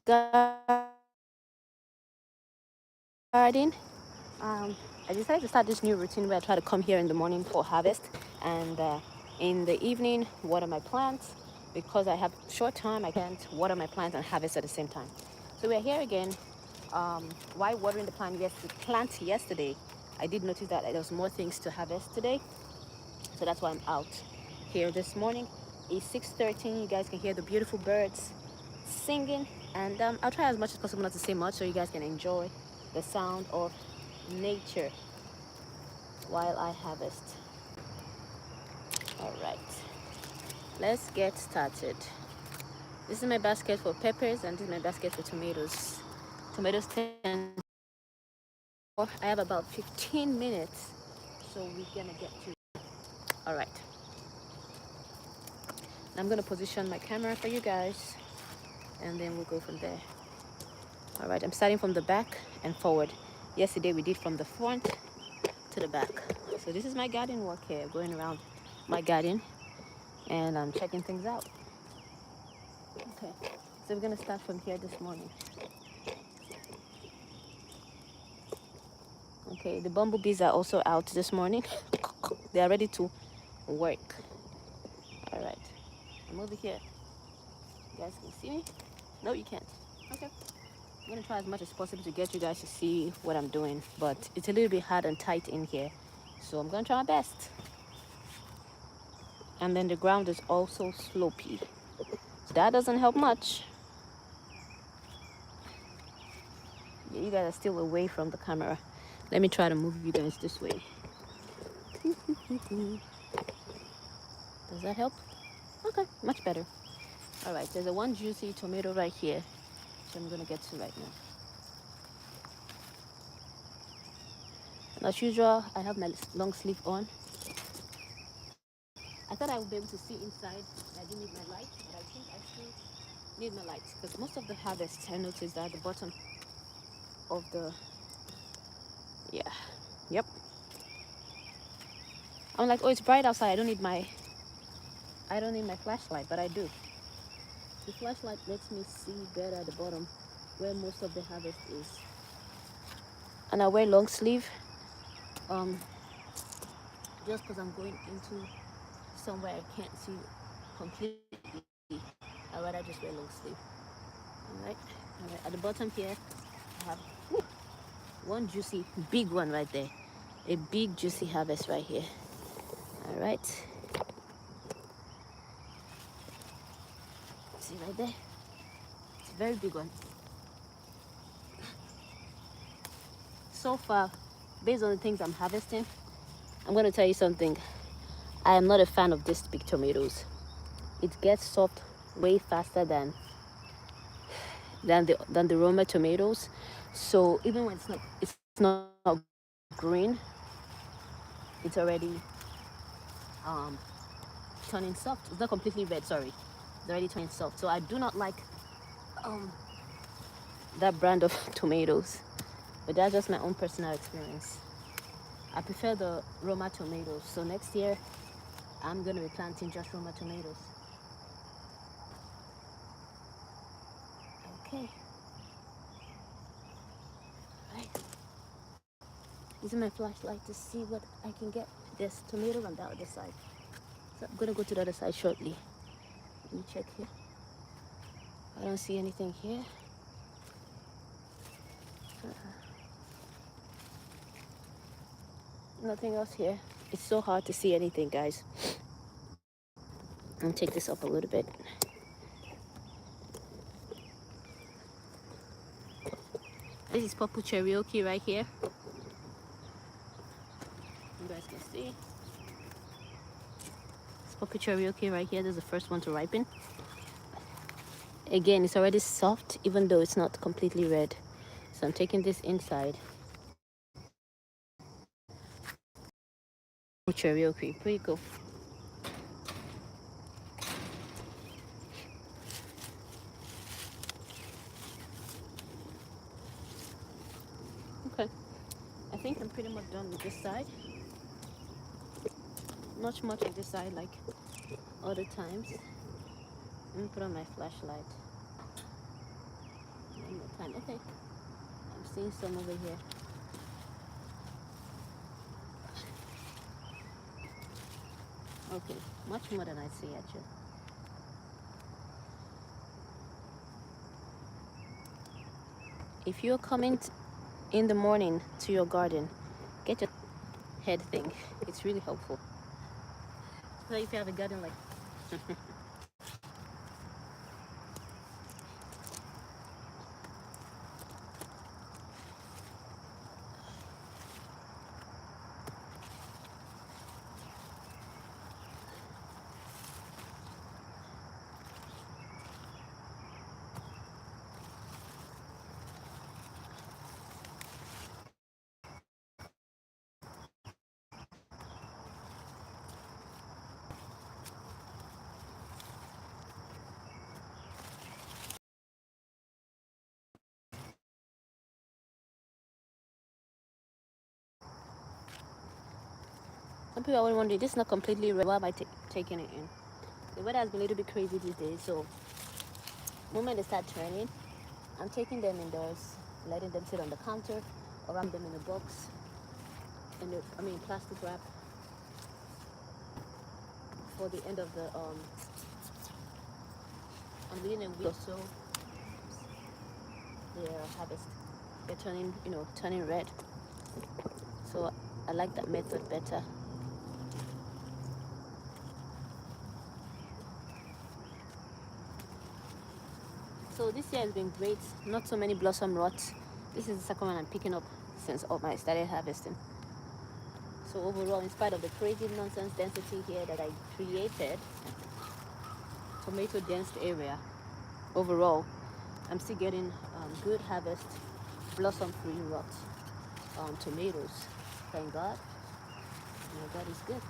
garden. I decided to start this new routine where I try to come here in the morning for harvest, and in the evening water my plants. Because I have short time, I can't water my plants and harvest at the same time. So we're here again. While watering the plant yesterday, I did notice that there was more things to harvest today, so that's why I'm out here this morning. It's 6:13. You guys can hear the beautiful birds singing, and I'll try as much as possible not to say much so you guys can enjoy the sound of nature while I harvest. All right, let's get started. This is my basket for peppers, and this is my basket for tomatoes. Tomatoes tend. I have about 15 minutes, so we're gonna get to. All right, I'm gonna position my camera for you guys, and then we'll go from there. All right, I'm starting from the back and forward. Yesterday we did from the front to the back. So this is my garden walk here, going around my garden, and I'm checking things out. Okay, so we're gonna start from here this morning. Okay, the bumblebees are also out this morning. They are ready to work. All right, I'm over here. You guys can see me? No, you can't. Okay. I'm gonna try as much as possible to get you guys to see what I'm doing, but it's a little bit hard and tight in here. So I'm gonna try my best. And then the ground is also slopey. So that doesn't help much. You guys are still away from the camera. Let me try to move you guys this way. Does that help? Okay, much better. All right, there's a one juicy tomato right here, which I'm gonna get to right now. And as usual, I have my long sleeve on. I thought I would be able to see inside. I didn't need my light, but I think I still need my light because most of the harvests I noticed are at the bottom of the. Yeah, yep. I'm like, oh, it's bright outside. I don't need my flashlight, but I do. The flashlight lets me see better at the bottom where most of the harvest is. And I wear long sleeve um, just because I'm going into somewhere I can't see completely. I'd rather just wear long sleeve. All right. All right. At the bottom here, I have one juicy, big one right there. A big juicy harvest right here. All right. See right there? It's a very big one. So far, based on the things I'm harvesting, I'm going to tell you something. I am not a fan of these big tomatoes. It gets soft way faster than the Roma tomatoes. So even when it's not green, it's already um, turning soft. It's not completely red. Sorry, it's already turning soft. So I do not like um, that brand of tomatoes. But that's just my own personal experience. I prefer the Roma tomatoes. So next year, I'm gonna be planting just Roma tomatoes. Okay. Right. Using my flashlight to see what I can get. There's tomato on the other side. So I'm gonna go to the other side shortly. Let me check here. I don't see anything here. Nothing else here. It's so hard to see anything, guys. I'll take this up a little bit. This is purple cherokee right here. You guys can see. It's purple cherokee right here. This is the first one to ripen. Again, it's already soft, even though it's not completely red. So I'm taking this inside. Cherokee, pretty cool. Okay, I think I'm pretty much done with this side. Not much of this side like other times. Let me put on my flashlight. plant. Okay, I'm seeing some over here. Okay, much more than I see actually. If you're coming in the morning to your garden, get your head thing. It's really helpful. So if you have a garden like some people are wondering, this is not completely red. Why am I taking it in? The weather has been a little bit crazy these days, so the moment they start turning, I'm taking them indoors, letting them sit on the counter, or wrap them in a box, plastic wrap for the end of the I'm within a week or so, their harvest. They're turning red. So I like that method better. So this year has been great. Not so many blossom rots. This is the second one I'm picking up since I started harvesting. So overall, in spite of the crazy nonsense density here that I created, tomato dense area, overall, I'm still getting good harvest, blossom-free rot tomatoes. Thank God. God is good.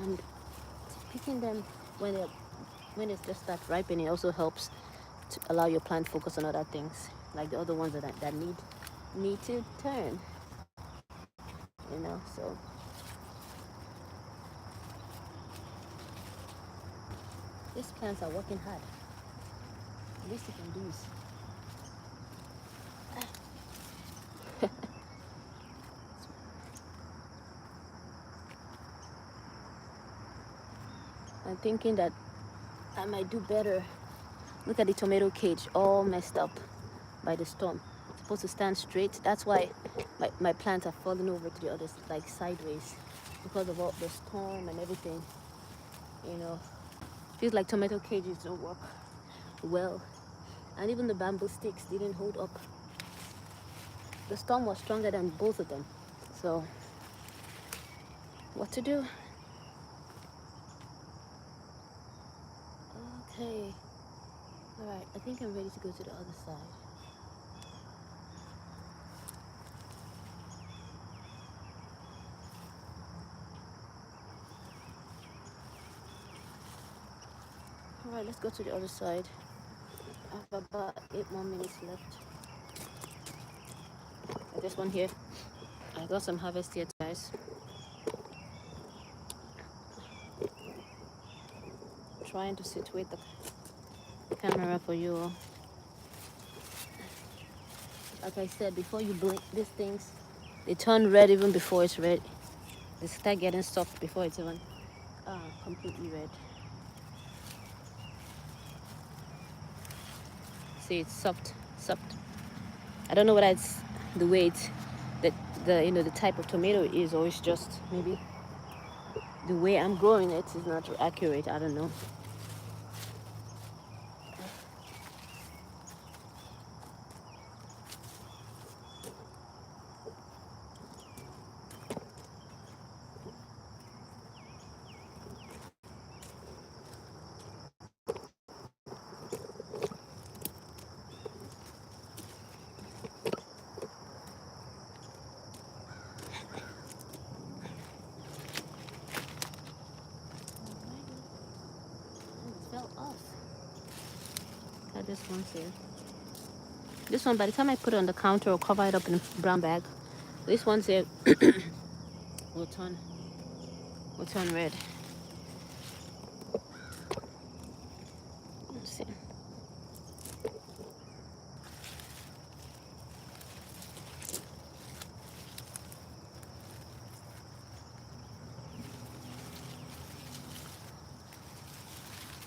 And picking them when it's just start ripening also helps to allow your plant focus on other things, like the other ones that need to turn. So these plants are working hard. The least you can do is I'm thinking that I might do better. Look at the tomato cage, all messed up by the storm. It's supposed to stand straight. That's why my plants are falling over to the other, like sideways, because of all the storm and everything. Feels like tomato cages don't work well. And even the bamboo sticks didn't hold up. The storm was stronger than both of them. So, what to do? Okay. Alright, I think I'm ready to go to the other side. Alright, let's go to the other side. I have about 8 more minutes left. This one here. I got some harvest here, guys. Trying to situate the camera for you all. Like I said, before you blink, these things, they turn red even before it's red. They start getting soft before it's even completely red. See, it's soft. I don't know whether it's the way the type of tomato is, or it's just maybe the way I'm growing it is not accurate. I don't know. Got this one here. This one, by the time I put it on the counter or cover it up in a brown bag, this one's here will turn red. Let's see.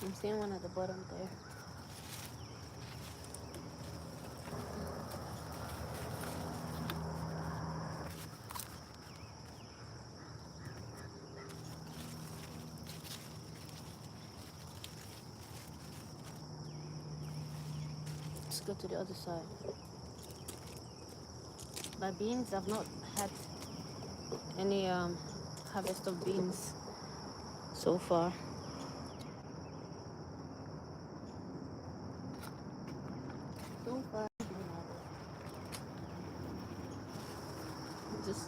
I'm seeing one at the bottom there. Let's go to the other side. My beans, I've not had any harvest of beans so far. So far, this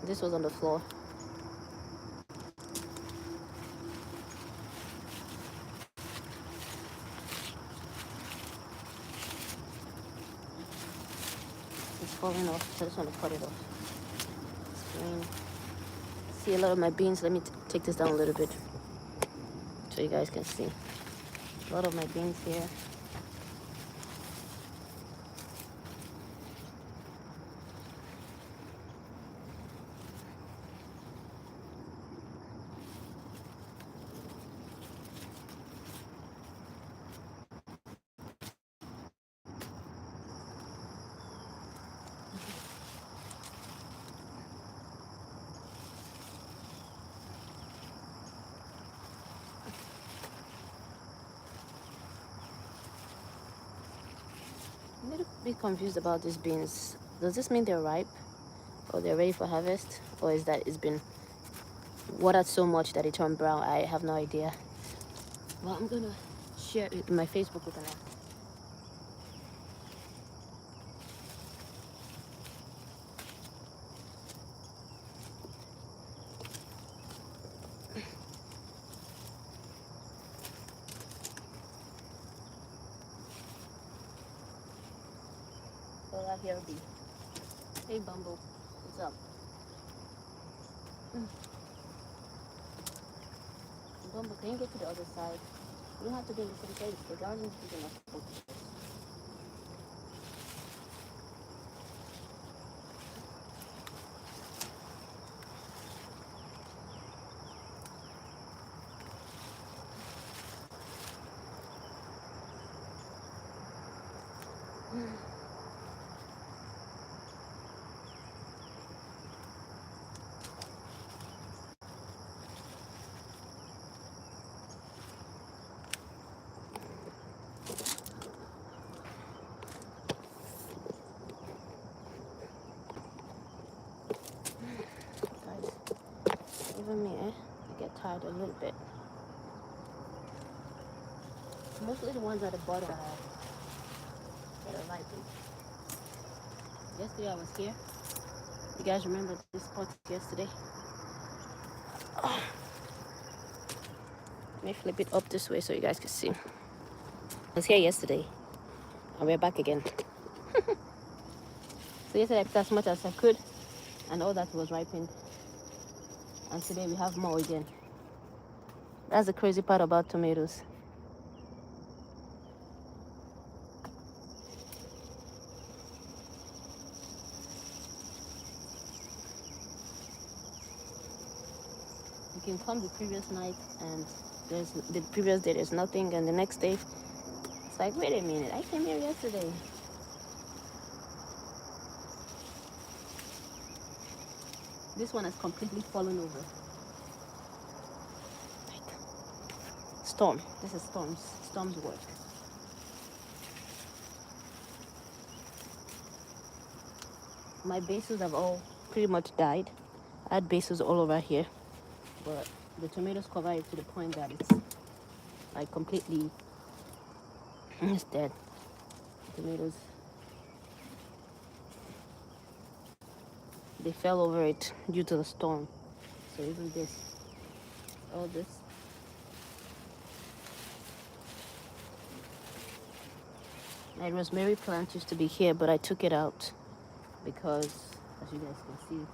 this was on the floor. It's falling off, so I just want to cut it off. It's green. See a lot of my beans. Let me take this down a little bit so you guys can see. A lot of my beans here. I'm a little bit confused about these beans. Does this mean they're ripe or they're ready for harvest? Or is that it's been watered so much that it turned brown? I have no idea. Well, I'm gonna share it in my Facebook with an app. So I hear a bee. Hey Bumble, what's up? Bumble, can you go to the other side? You don't have to be in the same place. The garden is big enough for both. Guys, even me, I get tired a little bit. Mostly the ones at the bottom that are ripened. Yesterday I was here. You guys remember this spot yesterday? Let me flip it up this way so you guys can see. I was here yesterday and we're back again. So yesterday I picked as much as I could and all that was ripened. And today we have more again. That's the crazy part about tomatoes. You can come the previous night and the previous day there's nothing, and the next day it's like, wait a minute, I came here yesterday. This one has completely fallen over. Storm. This is storm's work. My bases have all pretty much died. I had bases all over here, but the tomatoes cover it to the point that it's like completely it's dead. Tomatoes, they fell over it due to the storm. So even this, all this, My rosemary plant used to be here, but I took it out because, as you guys can see,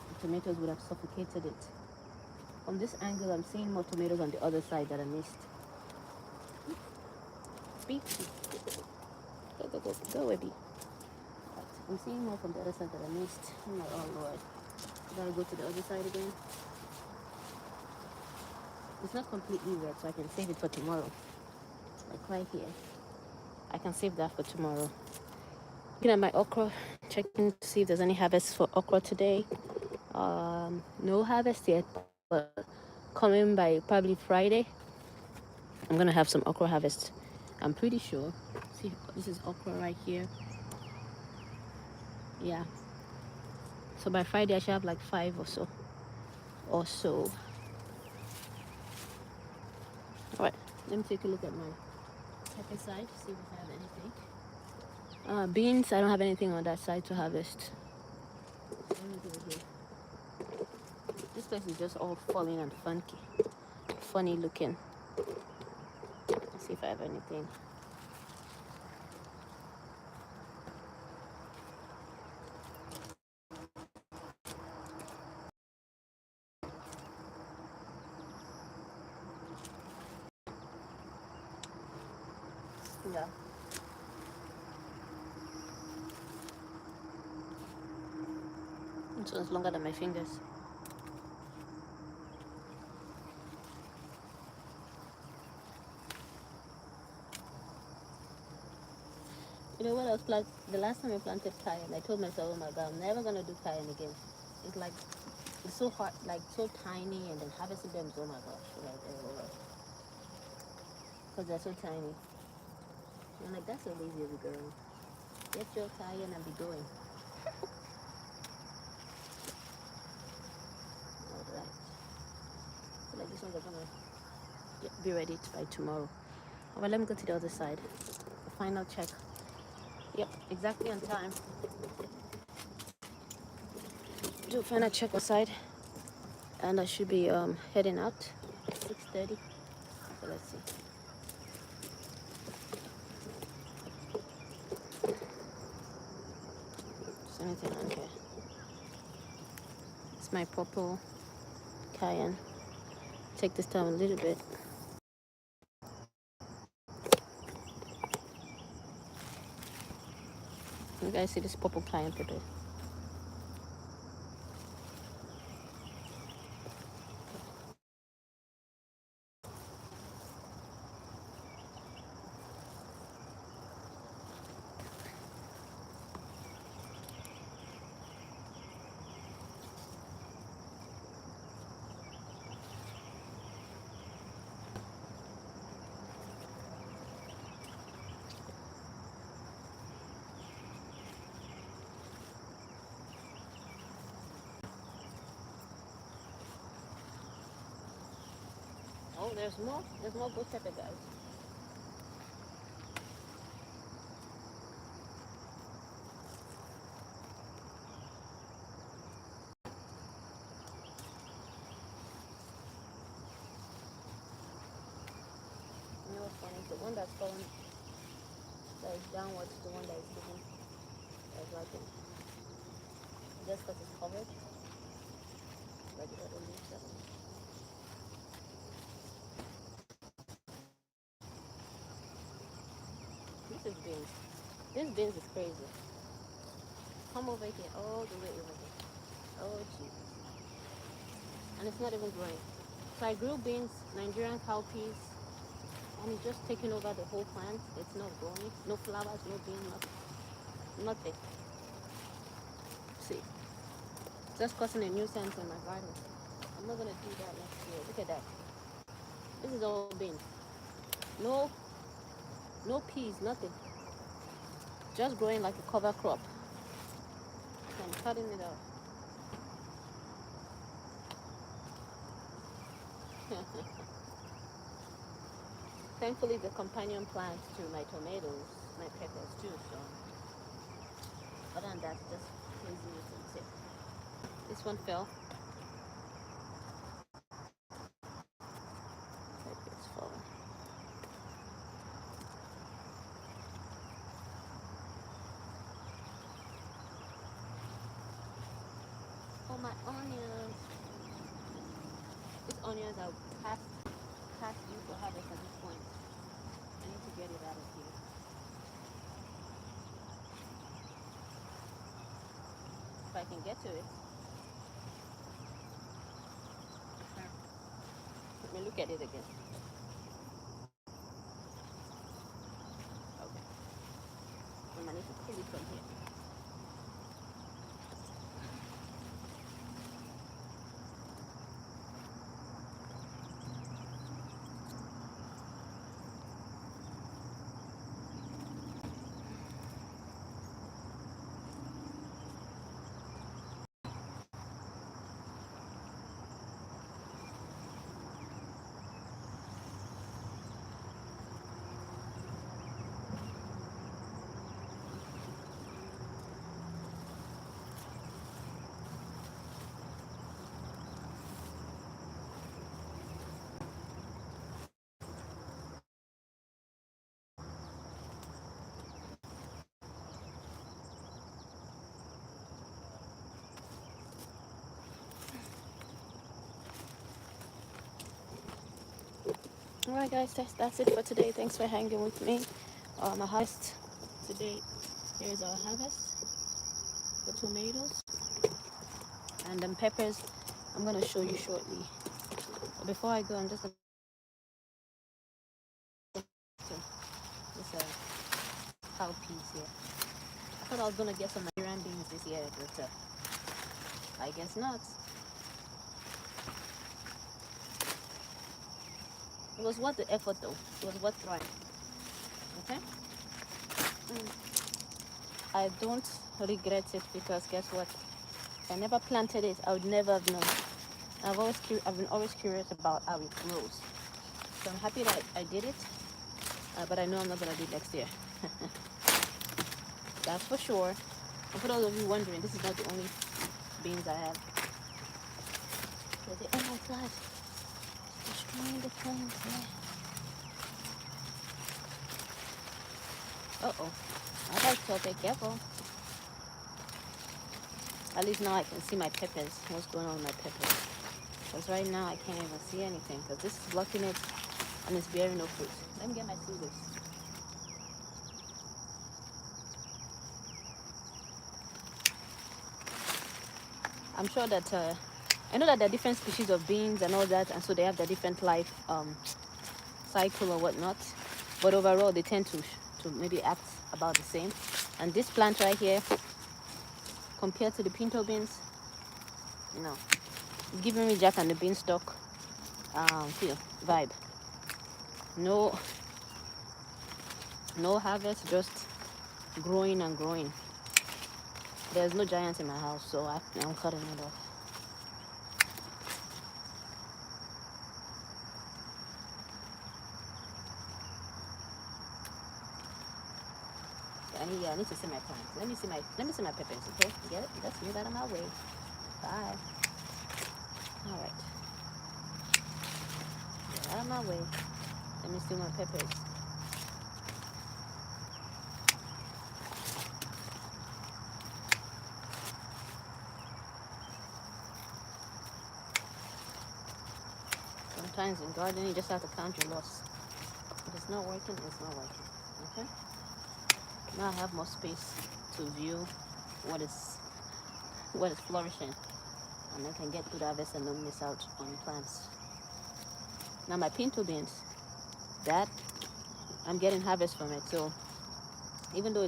the tomatoes would have suffocated it. From this angle, I'm seeing more tomatoes on the other side that I missed. Speak. Go, Webby. I'm seeing more from the other side that I missed. I'm like, oh Lord. I gotta go to the other side again. It's not completely red, so I can save it for tomorrow. Like right here. I can save that for tomorrow. Looking at my okra, checking to see if there's any harvest for okra today. No harvest yet, but coming by probably Friday, I'm gonna have some okra harvest. I'm pretty sure. See, this is okra right here. Yeah. So by Friday, I should have like 5 or so. All right. Let me take a look at my pepper side, see if I have anything. Beans, I don't have anything on that side to harvest. Let me go here. This place is just all falling and funny looking. Let's see if I have anything. Yeah. This one's longer than my fingers. You know what else? Like the last time I planted cayenne, I told myself, oh my God, I'm never gonna do cayenne again. It's like it's so hard, like so tiny, and then harvesting them is, oh my gosh, like because they're so tiny. I'm like, that's so lazy of a girl. Get your cayenne and be going. All right. So like this one's gonna be ready by tomorrow. All right, let me go to the other side. Final check. Yep, exactly on time. Do a final check outside, and I should be heading out at 6:30. So let's see. Is anything on here? It's my purple cayenne. Take this down a little bit. You guys see this purple cayenne pepper? Oh, there's more. There's more ghost pepper, guys. You know what's funny? The one that's falling, that is downwards, the one that is moving, that is ripening. Just because it's covered, like the other leaves doesn't. This is beans. This beans is crazy. Come over here, all the way over here. Oh, Jesus. And it's not even growing. So I grew beans, Nigerian cowpeas, and it's just taking over the whole plant. It's not growing. No flowers, no bean, nothing. Nothing. See, just causing a nuisance in my garden. I'm not gonna do that next year. Look at that. This is all beans. No, no peas, nothing. Just growing like a cover crop. So I'm cutting it off. Thankfully, the companion plant to my tomatoes, my peppers too. So, other than that, just crazy looking. This one fell. It's falling. my onions. These onions are past due for harvest at this point. I need to get it out of here. If I can get to it. Let me look at it again. Okay. I need to pull it from here. Alright guys, that's it for today. Thanks for hanging with me. My harvest today. Here's our harvest for tomatoes and then peppers. I'm gonna show you shortly. But before I go, I'm just gonna this cowpeas here. I thought I was gonna get some Nigerian beans this year, but I guess not. It was worth the effort though. It was worth trying. Okay? I don't regret it because guess what? If I never planted it, I would never have known. I've been always curious about how it grows. So I'm happy that I did it, but I know I'm not gonna do it next year. That's for sure. And for those of you wondering, this is not the only beans I have. Oh my god, destroying the plants. Uh-oh. I like to be careful. At least now I can see my peppers. What's going on with my peppers? Because right now I can't even see anything because this is blocking it and it's bearing no fruit. Let me get my scissors. I'm sure that I know that there are different species of beans and all that, and so they have their different life cycle or whatnot. But overall, they tend to maybe act about the same. And this plant right here, compared to the pinto beans, no, it's giving me Jack and the Beanstalk feel vibe. No harvest, just growing and growing. There's no giants in my house, so I'm cutting it off. I need to see my plants. Let me see my peppers, okay? Get it? Let's move out of my way. Bye. All right. Get out of my way. Let me see my peppers. Sometimes in gardening, you just have to count your loss. If it's not working, it's not working. Okay? Now I have more space to view what is flourishing, and I can get good harvest and don't miss out on plants. Now my pinto beans, that I'm getting harvest from it. So even though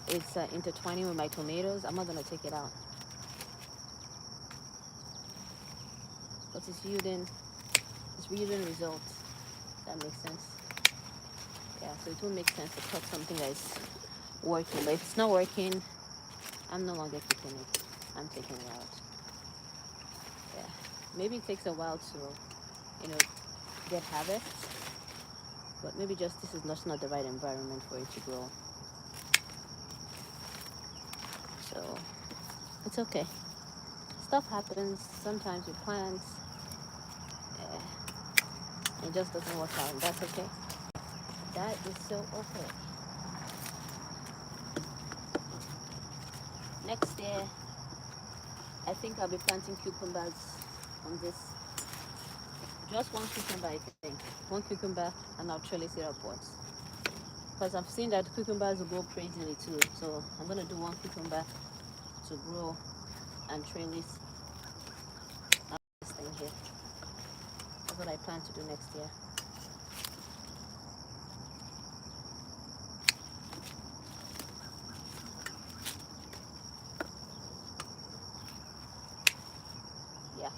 it's intertwining with my tomatoes, I'm not gonna take it out. But it's yielding results. That makes sense. Yeah, so it will make sense to cut something that is working. But if it's not working, I'm no longer keeping it. I'm taking it out. Yeah. Maybe it takes a while to, get harvest. But maybe just this is not the right environment for it to grow. So it's okay. Stuff happens sometimes with plants. Yeah. It just doesn't work out, and that's okay. That is so okay. Next year, I think I'll be planting cucumbers on this. Just one cucumber, I think. One cucumber, and I'll trellis it upwards. Because I've seen that cucumbers will grow crazily too. So I'm gonna do one cucumber to grow and trellis this thing here. That's what I plan to do next year. Yeah.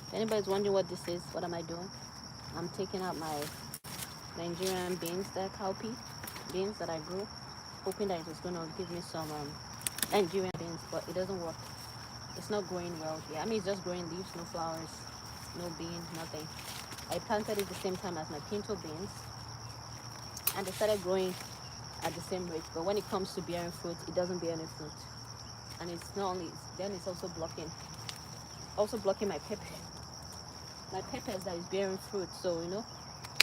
If anybody's wondering what this is, what am I doing? I'm taking out my Nigerian beans, that cowpea beans that I grew, hoping that it was gonna give me some Nigerian beans, but it doesn't work. It's not growing well here. I mean, it's just growing leaves, no flowers, no bean, nothing. I planted it the same time as my pinto beans, and they started growing at the same rate. But when it comes to bearing fruit, it doesn't bear any fruit, and it's not only then it's also blocking my peppers that is bearing fruit. So you know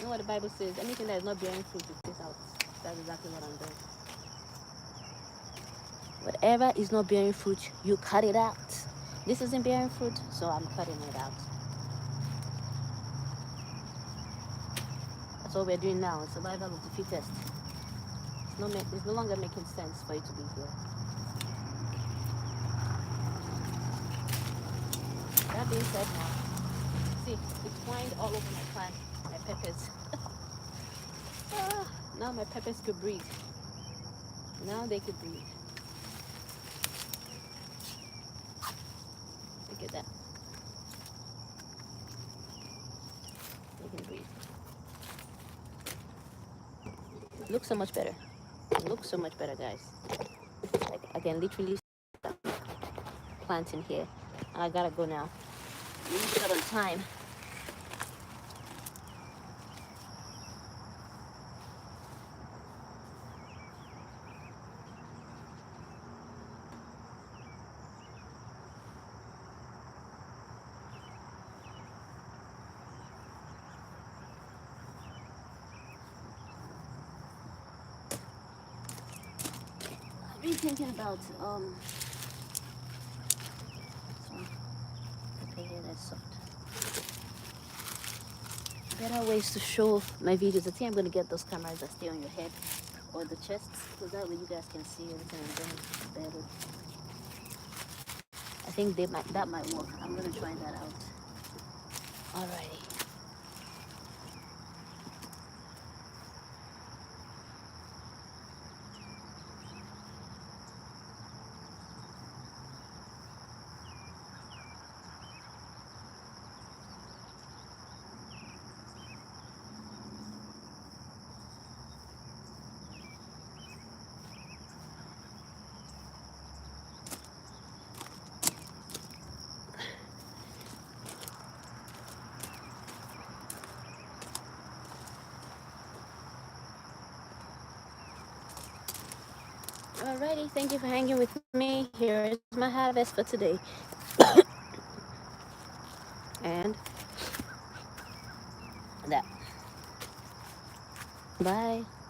what the Bible says: anything that is not bearing fruit, it takes out. That's exactly what I'm doing. Whatever is not bearing fruit, you cut it out. This isn't bearing fruit, so I'm cutting it out. That's what we're doing now. It's survival of the fittest. It's no longer making sense for you to be here. That being said now, see, it's twined all over my plant, my peppers. Now my peppers could breathe. Now they could breathe. Look at that. They can breathe. It looks so much better. It looks so much better, guys. I can literally plant in here. And I gotta go now. Really short on time. I've been thinking about this one. Okay, yeah, that's soft. Better ways to show my videos. I think I'm gonna get those cameras that stay on your head or the chest, so that way you guys can see everything I'm doing better. I think that might work. I'm gonna try that out. Alrighty. Alrighty, thank you for hanging with me. Here is my harvest for today. And that. Bye.